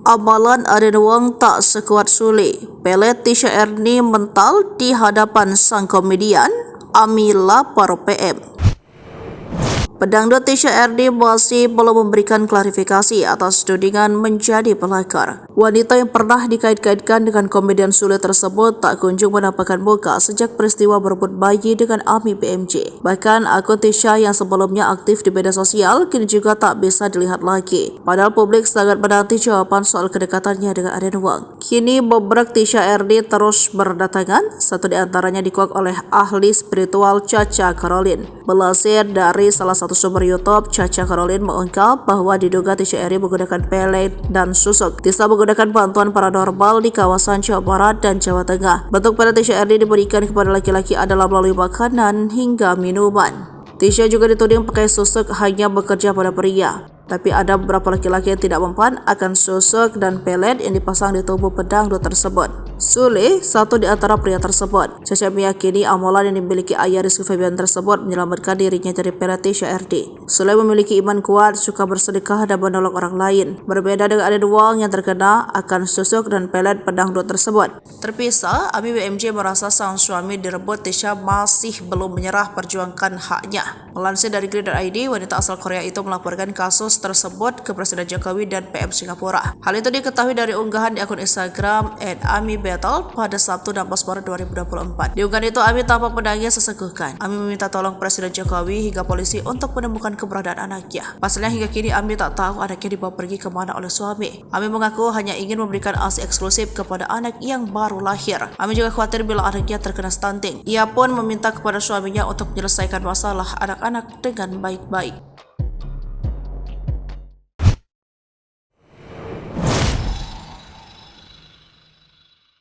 Amalan Aden Wong tak sekuat Sule. Pelet Tisha Erni mental di hadapan sang komedian. Ami lapor PM. Pedangdut Tisha Erni masih belum memberikan klarifikasi atas tudingan menjadi pelakor. Wanita yang pernah dikait-kaitkan dengan komedian Sule tersebut tak kunjung menampakkan muka sejak peristiwa berebut bayi dengan Ami BMJ. Bahkan akun Tisha yang sebelumnya aktif di media sosial kini juga tak bisa dilihat lagi. Padahal publik sangat menanti jawaban soal kedekatannya dengan Aden Wong. Kini bobrek Tisha Erni terus berdatangan, satu di antaranya dikuak oleh ahli spiritual Chacha Caroline. Melansir dari salah satu sumber YouTube, Chacha Caroline mengungkap bahwa diduga Tisha Erni menggunakan pelet dan susuk. Tisha menggunakan bantuan paranormal di kawasan Jawa Barat dan Jawa Tengah. Bentuk pelet Tisha Erni diberikan kepada laki-laki adalah melalui makanan hingga minuman. Tisha juga dituding pakai susuk hanya bekerja pada pria. Tapi ada beberapa laki-laki yang tidak mempan akan susuk dan pelet yang dipasang di tubuh pedangdut tersebut. Sule, satu di antara pria tersebut. Chacha meyakini amalan yang dimiliki ayah Rizky Febian tersebut menyelamatkan dirinya dari pelet Tisha Erni. Sule memiliki iman kuat, suka bersedekah dan menolong orang lain. Berbeda dengan Aden Wong yang terkena akan susuk dan pelet pedangdut tersebut. Terpisah, Ami BMJ merasa sang suami direbut Tisha masih belum menyerah perjuangkan haknya. Melansir dari Grid.id, wanita asal Korea itu melaporkan kasus tersebut ke Presiden Jokowi dan PM Singapura. Hal itu diketahui dari unggahan di akun Instagram @AmiBattle pada Sabtu 16 Maret 2024. Di unggahan itu Ami tampak menangis sesenggukan. Ami meminta tolong Presiden Jokowi hingga polisi untuk menemukan keberadaan anaknya. Pasalnya hingga kini Ami tak tahu anaknya dibawa pergi kemana oleh suami. Ami mengaku hanya ingin memberikan ASI eksklusif kepada anak yang baru lahir. Ami juga khawatir bila anaknya terkena stunting. Ia pun meminta kepada suaminya untuk menyelesaikan masalah anak-anak dengan baik-baik.